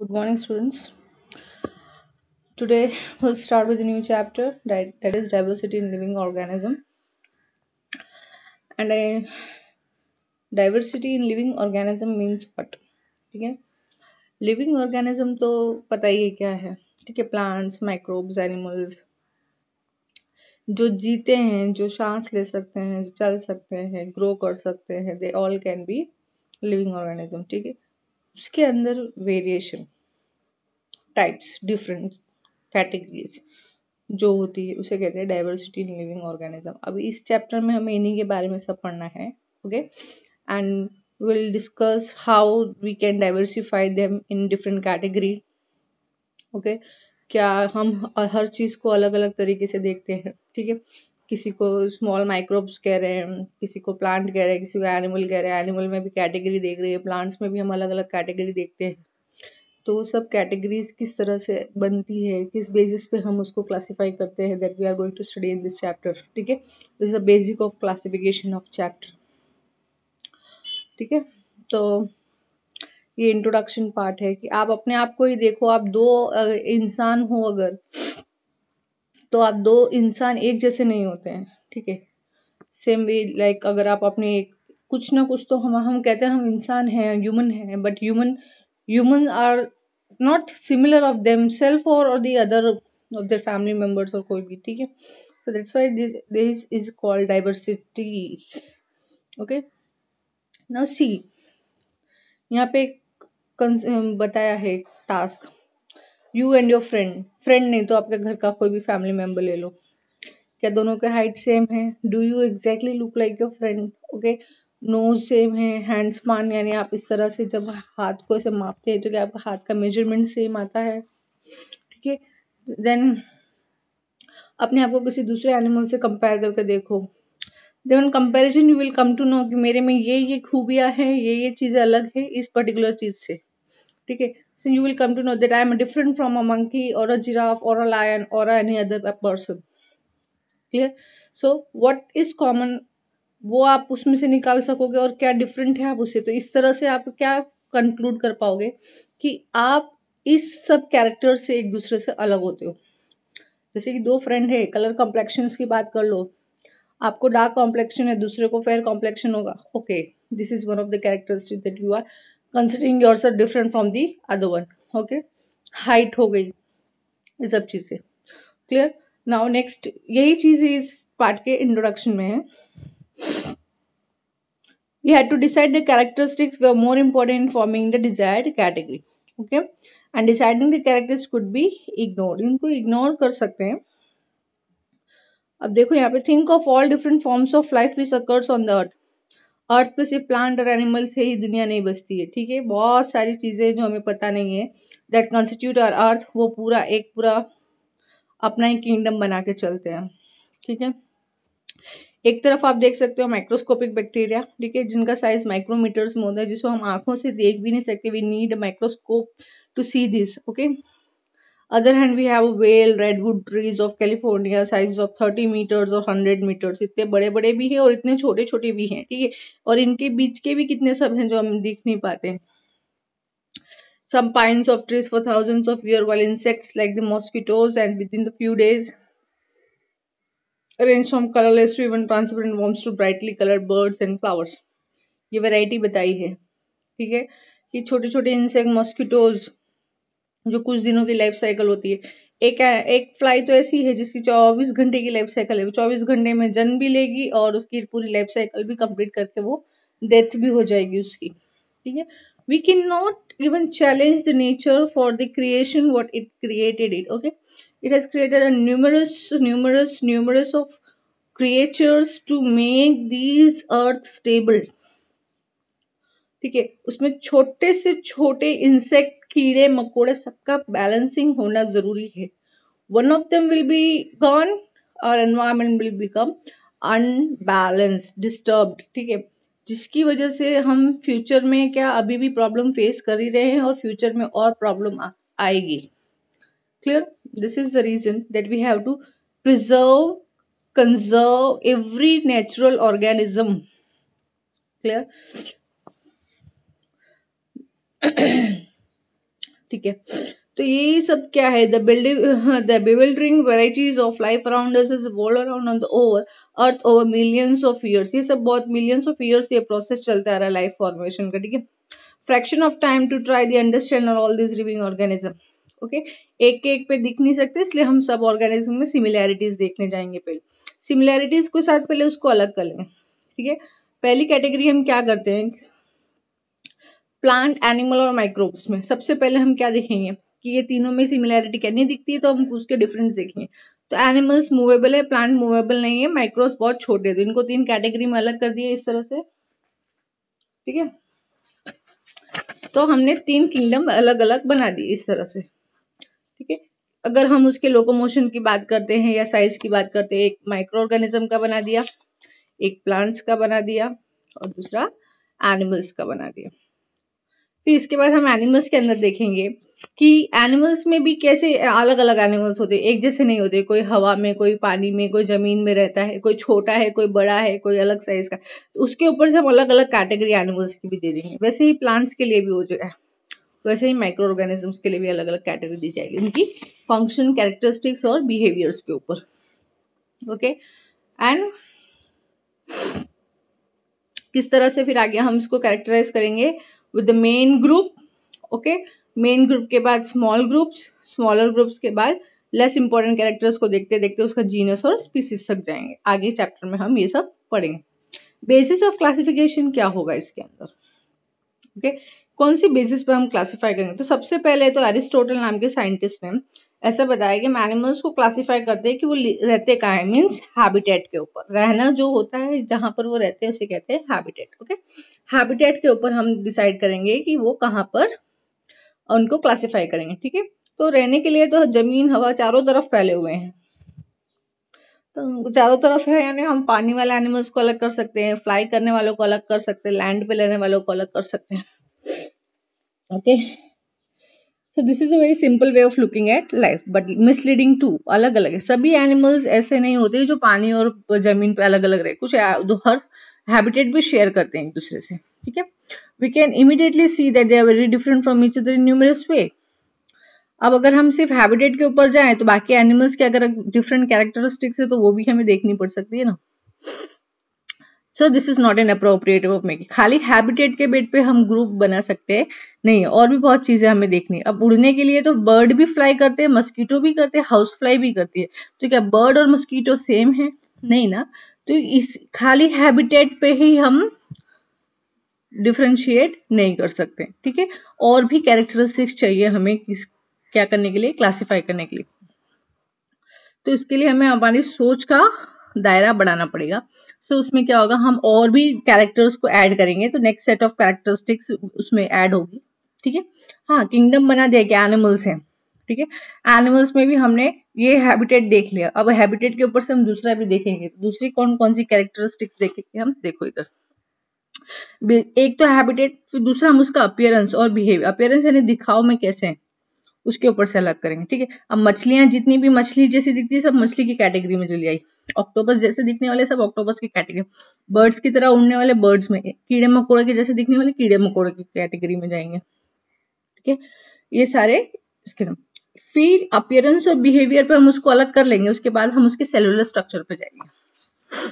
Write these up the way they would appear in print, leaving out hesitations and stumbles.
Good morning, students. Today we'll start with a new chapter that is diversity in living organism. And diversity in living organism means what? ठीक है, living organism तो पता ही है क्या है. ठीक है, प्लांट्स, माइक्रोब्स, एनिमल्स जो जीते हैं, जो सांस ले सकते हैं, जो चल सकते हैं, ग्रो कर सकते हैं, they all can be living organism. ठीक है, उसके अंदर वेरिएशन, टाइप्स, डिफरेंट कैटेगरीज जो होती है उसे कहते हैं डाइवर्सिटी इन लिविंग ऑर्गेनिज्म. अभी इस चैप्टर में हमें इन्हीं के बारे में सब पढ़ना है. Okay, and will discuss how we can diversify them in different category. Okay, क्या हम हर चीज को अलग अलग तरीके से देखते हैं. ठीक है, किसी को स्मॉल माइक्रोब्स कह रहे हैं, किसी को प्लांट कह रहे हैं, किसी को एनिमल कह रहे हैं. एनिमल में भी कैटेगरी देख रही है, प्लांट्स में भी हम अलग अलग कैटेगरी देखते हैं. तो वो सब कैटेगरीज किस तरह से बनती है, किस बेसिस पे हम उसको क्लासिफाई करते हैं, that we are going to study in this chapter. ठीक है, this is the basic of classification of chapter. ठीक है, तो ये इंट्रोडक्शन पार्ट है कि आप अपने आप को ही देखो. आप दो इंसान हो अगर, तो आप दो इंसान एक जैसे नहीं होते हैं. ठीक है, सेम वे लाइक अगर आप अपने एक कुछ ना कुछ तो हम कहते हैं हम इंसान हैं, ह्यूमन हैं, but human are not similar of them self और the other of their family members और कोई भी. ठीक है, so that's why this is called diversity. Okay, now see, यहाँ पे बताया है task. You and your friend नहीं तो आपके घर का कोई भी फैमिली मेंबर ले लो. क्या दोनों के हाइट सेम है? Do you exactly look like your friend? Okay, nose same है, हैंड स्पान यानी आप इस तरह से जब हाथ को ऐसे मापते हैं तो क्या आपका हाथ का मेजरमेंट सेम आता है? ठीक है, देन अपने आप को किसी दूसरे एनिमल से कंपेयर करके देखो. Then comparison you will come to know कि मेरे में ये खूबियां हैं, ये चीजें अलग है इस पर्टिकुलर चीज से. ठीक है, so you will come to know that I am different from a monkey or a giraffe or a lion or any other person. Clear? So what is common, वो आप उसमें से निकाल सकोगे और क्या डिफरेंट है आप उससे. तो इस तरह से आप क्या कंक्लूड कर पाओगे कि आप इस सब कैरेक्टर से एक दूसरे से अलग होते हो. जैसे कि दो फ्रेंड है, कलर कॉम्प्लेक्शन की बात कर लो. आपको डार्क कॉम्प्लेक्शन है, दूसरे को फेयर कॉम्प्लेक्शन होगा. Okay, this is one of the characteristic that you are considering yourself different from the other one. Okay, height हो गई, ये सब चीजें. क्लियर? नाउ नेक्स्ट, यही चीज इस पार्ट के इंट्रोडक्शन में है. We had to decide the characteristics were more important in forming the desired category. Okay, and deciding the characteristics could be ignored. इनको इग्नोर कर सकते हैं. अब देखो यहाँ पे, think of all different forms of life which occurs on the earth. Earth पे सिर्फ प्लांट और एनिमल से ही दुनिया नहीं बसती है. ठीक है, बहुत सारी चीजें जो हमें पता नहीं है, दैट कॉन्स्टिट्यूट आवर अर्थ, वो पूरा अपना ही किंगडम बना के चलते हैं. ठीक है, एक तरफ आप देख सकते हो माइक्रोस्कोपिक बैक्टीरिया. ठीक है, जिनका साइज माइक्रोमीटर्स में होता है, जिसको हम आंखों से देख भी नहीं सकते. We need a microscope to see this. Okay, other hand we have well redwood trees of California, size of 30 meters और 100 मीटर्स. इतने बड़े बड़े भी हैं और इतने छोटे छोटे भी हैं. ठीक है, और इनके बीच के भी कितने सब हैं जो हम दिख नहीं पाते. Some pines of trees for thousands of years, while insects like the mosquitoes and within the few days range from colorless to even transparent worms to brightly colored birds and flowers. ये variety बताई है. ठीक है, कि छोटे छोटे insect, mosquitoes, जो कुछ दिनों की लाइफ साइकिल होती है. एक फ्लाई तो ऐसी है जिसकी 24 घंटे की लाइफ साइकिल है. 24 घंटे में जन्म भी लेगी और उसकी पूरी लाइफ साइकिल भी कंप्लीट करके वो डेथ भी हो जाएगी उसकी. ठीक है, we cannot even challenge the nature for the creation what it created it. Okay, it has created a numerous of creatures to make these earth stable. ठीक है, उसमें छोटे से छोटे इंसेक्ट, कीड़े मकोड़े, सबका बैलेंसिंग होना जरूरी है. One of them will be gone, और environment will become unbalanced, disturbed. ठीक है, जिसकी वजह से हम फ्यूचर में क्या अभी भी प्रॉब्लम फेस कर ही रहे हैं और फ्यूचर में और प्रॉब्लम आएगी. Clear? This is the reason that we have to preserve, conserve every natural organism. Clear? ठीक है। तो ये सब क्या है, द bewildering varieties of life around us is evolved around on the earth over millions of years. ये सब बहुत मिलियंस ऑफ ईयर्स ये प्रोसेस चलता आ रहा है लाइफ फॉर्मेशन का, ठीक है। Fraction of time to try the understand all this living organism, okay. एक एक पे दिख नहीं सकते, इसलिए हम सब ऑर्गेनिज्म में सिमिलैरिटीज देखने जाएंगे। पहले सिमिलैरिटीज के साथ पहले उसको अलग कर लेंगे, ठीक है। पहली कैटेगरी हम क्या करते हैं, प्लांट, एनिमल और माइक्रोब्स में सबसे पहले हम क्या देखेंगे कि ये तीनों में सिमिलैरिटी क्या नहीं दिखती है, तो हम उसके डिफरेंस देखेंगे। तो एनिमल्स मूवेबल है, प्लांट मूवेबल नहीं है, माइक्रोब्स बहुत छोटे, तो इनको 3 कैटेगरी में अलग कर दिया इस तरह से, ठीक है। तो हमने 3 किंगडम अलग अलग बना दिए इस तरह से, ठीक है। अगर हम उसके लोकोमोशन की बात करते हैं या साइज की बात करते हैं, एक माइक्रो ऑर्गेनिज्म का बना दिया, एक प्लांट्स का बना दिया और दूसरा एनिमल्स का बना दिया। फिर इसके बाद हम एनिमल्स के अंदर देखेंगे कि एनिमल्स में भी कैसे अलग अलग एनिमल्स होते हैं, एक जैसे नहीं होते। कोई हवा में, कोई पानी में, कोई जमीन में रहता है, कोई छोटा है, कोई बड़ा है, कोई अलग साइज का। तो उसके ऊपर से हम अलग अलग कैटेगरी एनिमल्स की भी दे देंगे। वैसे ही प्लांट्स के लिए भी हो जाएगा, वैसे ही माइक्रो ऑर्गेनिजम्स के लिए भी अलग अलग कैटेगरी दी जाएगी उनकी फंक्शन, कैरेक्टरिस्टिक्स और बिहेवियर्स के ऊपर, ओके। एंड किस तरह से फिर आगे हम इसको कैरेक्टराइज करेंगे with the main group, okay. Main group के बाद स्मॉल ग्रुप्स, स्मॉलर ग्रुप्स के बाद लेस इंपॉर्टेंट कैरेक्टर्स को देखते देखते उसका जीनस और स्पीसीज तक जाएंगे। आगे चैप्टर में हम ये सब पढ़ेंगे। बेसिस ऑफ क्लासिफिकेशन क्या होगा इसके अंदर, ओके। कौन सी बेसिस पे हम क्लासिफाई करेंगे, तो सबसे पहले तो एरिस्टोटल नाम के साइंटिस्ट ने ऐसा बताया कि एनिमल्स को क्लासिफाई करते हैं कि वो रहते कहाँ है, मीन्स हैबिटेट के ऊपर। रहना जो होता है जहां पर वो रहते हैं उसे कहते हैं हैबिटेट, ओके। हैबिटेट के ऊपर हम डिसाइड करेंगे कि वो कहाँ पर उनको क्लासिफाई करेंगे, ठीक है। तो रहने के लिए तो जमीन हवा चारों तरफ फैले हुए हैं, तो चारों तरफ है, यानी हम पानी वाले एनिमल्स को अलग कर सकते हैं, फ्लाई करने वालों को अलग कर सकते हैं, लैंड पे रहने वालों को अलग कर सकते हैं, okay. So this is a very simple way of looking at life, but misleading too। अलग अलग है सभी एनिमल्स, ऐसे नहीं होते जो पानी और जमीन पे अलग अलग रहे, कुछ हर हैबिटेट भी शेयर करते हैं एक दूसरे से, ठीक है। We can immediately see that they are very different from each other in numerous way। अब अगर हम सिर्फ हैबिटेट के ऊपर जाएं तो बाकी एनिमल्स के अगर डिफरेंट कैरेक्टरिस्टिक्स है तो वो भी हमें देखनी पड़ सकती है ना। So this is not an appropriate way of making. खाली हैबिटेट के बेट पे हम ग्रुप बना सकते हैं नहीं, और भी बहुत चीजें हमें देखनी है। अब उड़ने के लिए तो बर्ड भी फ्लाई करते हैं, मस्कीटो भी करते हैं, हाउस फ्लाई भी करती है, तो क्या बर्ड और मस्कीटो सेम है, नहीं ना। तो इस खाली हैबिटेट पे ही हम डिफरेंशिएट नहीं कर सकते, ठीक है। और भी कैरेक्टरिस्टिक्स चाहिए हमें क्या करने के लिए, क्लासिफाई करने के लिए। तो इसके लिए हमें हमारी सोच का दायरा बढ़ाना पड़ेगा। तो उसमें क्या होगा, हम और भी कैरेक्टर्स को ऐड करेंगे, तो नेक्स्ट सेट ऑफ कैरेक्टरिस्टिक्स उसमें ऐड होगी, ठीक है। हाँ, किंगडम बना दिया कि एनिमल्स हैं, ठीक है। एनिमल्स में भी हमने ये हैबिटेट देख लिया, अब हैबिटेट के ऊपर से हम दूसरा भी देखेंगे। दूसरी कौन कौन सी कैरेक्टरिस्टिक्स देखेंगे हम, देखो इधर। एक तो हैबिटेट, फिर दूसरा हम उसका अपीयरेंस और बिहेवियर। अपीयरेंस यानी दिखाव में कैसे हैं, उसके ऊपर से अलग करेंगे, ठीक है। अब मछलियां जितनी भी मछली जैसी दिखती है सब मछली की कैटेगरी में चली आई। ऑक्टोपस जैसे दिखने वाले सब ऑक्टोपस की कैटेगरी। बर्ड्स की तरह उड़ने वाले बर्ड्स में, कीड़े मकोड़े के जैसे दिखने वाले कीड़े मकोड़े की कैटेगरी में जाएंगे, ठीक है। ये सारे इसके नाम। फिर अपीयरेंस और बिहेवियर पे हम उसको अलग कर लेंगे, उसके बाद हम उसके सेलुलर स्ट्रक्चर पे जाएंगे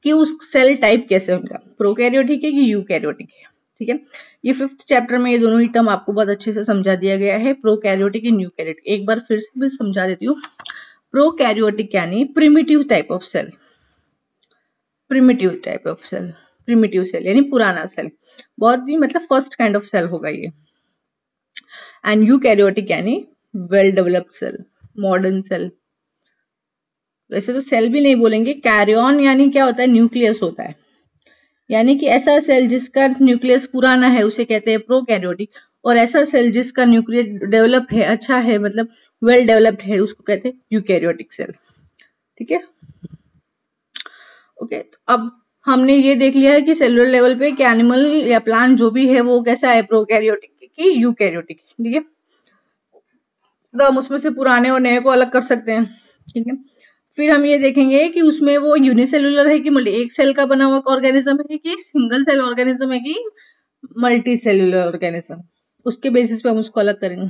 कि उस सेल टाइप कैसे उनका, प्रोकैरियोटिक है कि यूकैरियोटिक है, ठीक है। ये 5th चैप्टर में ये दोनों ही टर्म आपको बहुत अच्छे से समझा दिया गया है, प्रोकैरियोटिक एंड यूकैरियोटिक। एक बार फिर से भी समझा देती हूँ। प्रोकैरियोटिक यानी primitive type of cell, primitive type of cell, primitive cell यानी पुराना सेल, बहुत ही मतलब फर्स्ट काइंड ऑफ सेल होगा ये। एंड यूकैरियोटिक यानी well developed cell, modern cell. वैसे तो सेल भी नहीं बोलेंगे, कैरियन यानी क्या होता है, न्यूक्लियस होता है, यानी कि ऐसा सेल जिसका न्यूक्लियस पुराना है उसे कहते हैं प्रोकैरियोटिक, और ऐसा सेल जिसका न्यूक्लियस डेवलप है, अच्छा है, मतलब वेल डेवलप्ड है, उसको कहते हैं यूकैरियोटिक सेल, ठीक है। ओके, अब हमने ये देख लिया है कि सेलुलर लेवल पे कि एनिमल या प्लांट जो भी है वो कैसा है, प्रोकैरियोटिक कि यूकैरियोटिक, ठीक है। तो हम उसमें से पुराने और नए को अलग कर सकते हैं, ठीक है। फिर हम ये देखेंगे कि उसमें वो यूनिसेलुलर है कि एक सेल का बना हुआ ऑर्गेनिज्म है कि सिंगल सेल ऑर्गेनिज्म है कि मल्टी सेलुलर ऑर्गेनिज्म, उसके बेसिस पे हम उसको अलग करेंगे।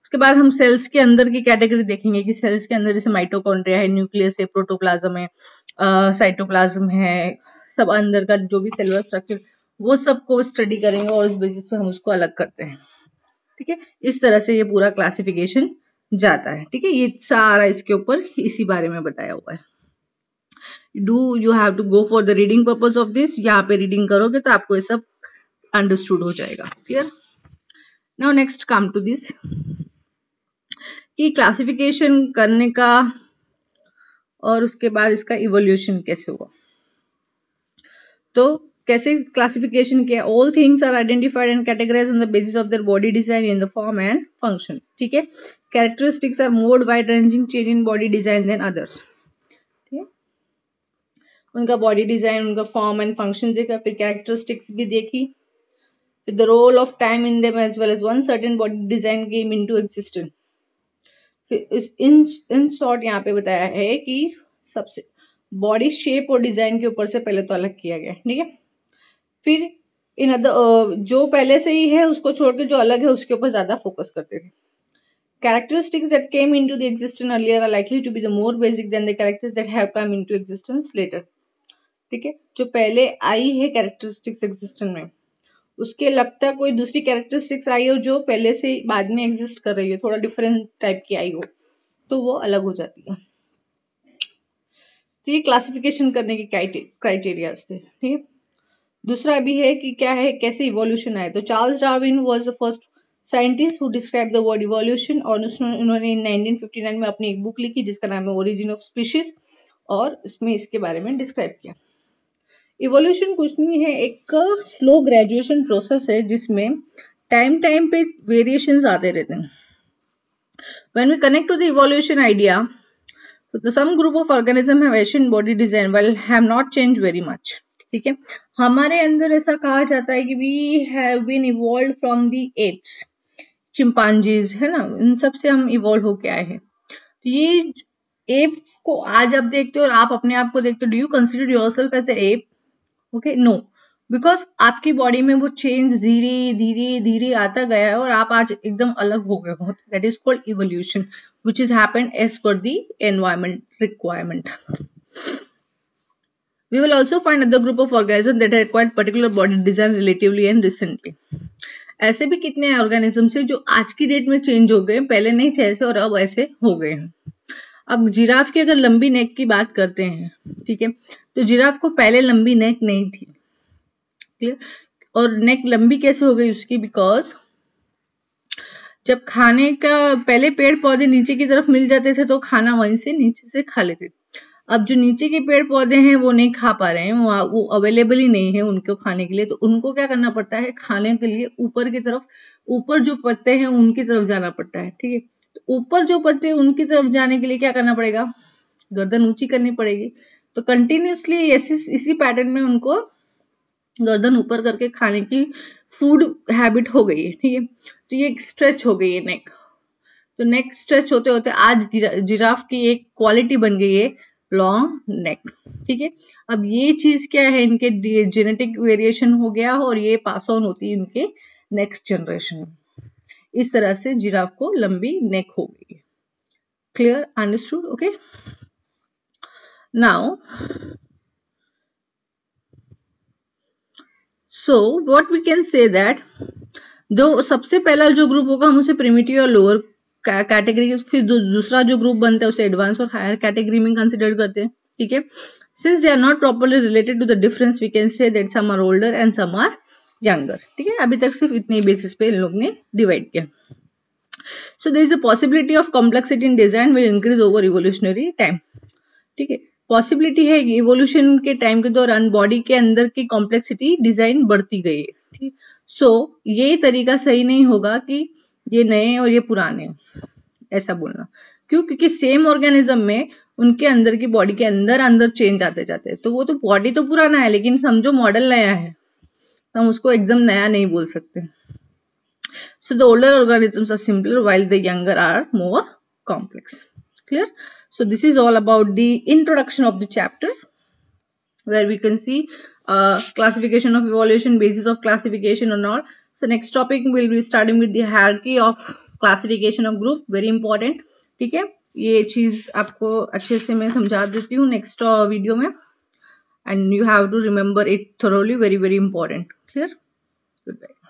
उसके बाद हम सेल्स के अंदर की कैटेगरी देखेंगे कि सेल्स के अंदर जैसे माइटोकॉन्ड्रिया है, न्यूक्लियस है, प्रोटोप्लाज्म है, साइटोप्लाज्म है, सब अंदर का जो भी सेलुलर स्ट्रक्चर वो सबको स्टडी करेंगे और उस बेसिस पे हम उसको अलग करते हैं। ठीक है, इस तरह से ये पूरा क्लासिफिकेशन जाता है। ठीक है, ये सारा इसके ऊपर इसी बारे में बताया हुआ है। Do you have to go for the reading purpose of this, यहाँ पे रीडिंग करोगे तो आपको ये सब अंडरस्टूड हो जाएगा। Clear? Now next come to this कि क्लासिफिकेशन करने का और उसके बाद इसका इवोल्यूशन कैसे हुआ। तो कैसे क्लासिफिकेशन किया? All things are identified and categorized on the basis of their body design in the form and function. ठीक है, characteristics are more wide ranging change in body design than others. ठीक है, उनका बॉडी डिजाइन, उनका form and function देखा, फिर characteristics भी देखी, फिर the role of time in them as well as one certain body design came into existence. In short यहाँ पे बताया है कि सबसे बॉडी शेप और डिजाइन के ऊपर से पहले तो अलग किया गया। ठीक है, फिर इन अदर जो पहले से ही है उसको छोड़ के जो अलग है उसके ऊपर ज्यादा फोकस करते थे। Characteristics that came into the existence earlier are likely to be the more basic than the characters that have come into existence later. ठीक है, जो पहले आई है कैरेक्टरिस्टिक्स एग्जिस्टेंस में, उसके लगता है कोई दूसरी कैरेक्टरिस्टिक्स आई हो जो पहले से बाद में एग्जिस्ट कर रही है, थोड़ा डिफरेंट टाइप की आई हो, तो वो अलग हो जाती है। तो ये क्लासिफिकेशन करने के क्राइटेरिया थे। ठीक है, दूसरा अभी है कि क्या है, कैसे इवोल्यूशन आया। तो Charles Darwin was the first scientist who describe the word evolution, और उन्होंने 1959 में अपनी एक बुक लिखी जिसका नाम है ओरिजिन ऑफ स्पीशीज, और इसमें इसके बारे में डिस्क्राइब किया। इवोल्यूशन कुछ नहीं है, एक स्लो ग्रेजुएशन प्रोसेस है जिसमें टाइम पे वेरिएशंस आते रहते हैं। When we connect to the evolution idea, some group of organisms have Asian body design while have not changed very much. ठीक है, हमारे अंदर ऐसा कहा जाता है कि we have been evolved from the apes, chimpanzees है ना, इन सब से हम इवॉल्व होके आए हैं। तो ये एप को आज आप देखते हो और आप अपने आप को देखते हो, do you consider yourself as a ape? Okay, no, because आपकी बॉडी में वो चेंज धीरे धीरे धीरे आता गया है और आप आज एकदम अलग हो गए हो। That is called evolution which is happened as per the environment requirement. We will also find other group of organisms that have acquired particular body design relatively and recently. ऐसे भी कितने ऑर्गेनिज्म है जो आज की डेट में change हो गए, पहले नहीं थे ऐसे और अब ऐसे हो गए हैं। अब जिराफ की अगर लंबी नेक की बात करते हैं, ठीक है, तो जिराफ को पहले लंबी नेक नहीं थी। क्लियर? और नेक लंबी कैसे हो गई उसकी? बिकॉज जब खाने का पहले पेड़ पौधे नीचे की तरफ मिल जाते थे तो खाना वहीं से नीचे से खा लेते। अब जो नीचे के पेड़ पौधे हैं वो नहीं खा पा रहे हैं, वो अवेलेबल ही नहीं है उनको खाने के लिए, तो उनको क्या करना पड़ता है, खाने के लिए ऊपर की तरफ, ऊपर जो पत्ते हैं उनकी तरफ जाना पड़ता है। ठीक है, तो ऊपर जो पत्ते हैं उनकी तरफ जाने के लिए क्या करना पड़ेगा, गर्दन ऊंची करनी पड़ेगी। तो कंटिन्यूसली इसी पैटर्न में उनको गर्दन ऊपर करके खाने की फूड हैबिट हो गई है। ठीक है, तो ये स्ट्रेच हो गई है नेक। तो नेक स्ट्रेच होते होते आज जिराफ की एक क्वालिटी बन गई है लॉन्ग नेक। ठीक है, अब ये चीज क्या है, इनके जेनेटिक वेरिएशन हो गया और ये पास ऑन होती है इनके नेक्स्ट जनरेशन में। इस तरह से जिराफ को लंबी नेक हो गई है। Clear? Understood? Okay, now so what we can say that जो सबसे पहला जो ग्रुप होगा हम उसे प्रिमिटिव और लोअर कैटेगरी, फिर दूसरा जो ग्रुप बनता है उसे एडवांस और हायर कैटेगरी में कंसिडर करते हैं। ठीक है, since they are not properly related to the difference we can say that some are older and some are younger. ठीक है, अभी तक सिर्फ इतने बेसिस पे इन लोग ने डिवाइड किया। So there is a possibility of complexity in design will increase over evolutionary time. ठीक है, पॉसिबिलिटी है कि इवोल्यूशन के टाइम के दौरान बॉडी के अंदर की कॉम्प्लेक्सिटी डिजाइन बढ़ती गई है। ठीक, सो ये तरीका सही नहीं होगा कि ये नए और ये पुराने, ऐसा बोलना। क्यों? क्योंकि सेम ऑर्गेनिज्म में उनके अंदर की बॉडी के अंदर चेंज आते जाते हैं, तो वो तो बॉडी तो पुराना है लेकिन समझो मॉडल नया है, तो हम उसको एकदम नया नहीं बोल सकते। So the older organisms are simpler while the younger are more complex. Clear? So this is all about the introduction of the chapter, where we can see classification of evolution, basis of classification and all. So next topic will be starting with the hierarchy of classification of group, very important. ठीक है, ये चीज आपको अच्छे से मैं समझा देती हूँ नेक्स्ट वीडियो में, and you have to remember it thoroughly, very very important. Clear? Goodbye.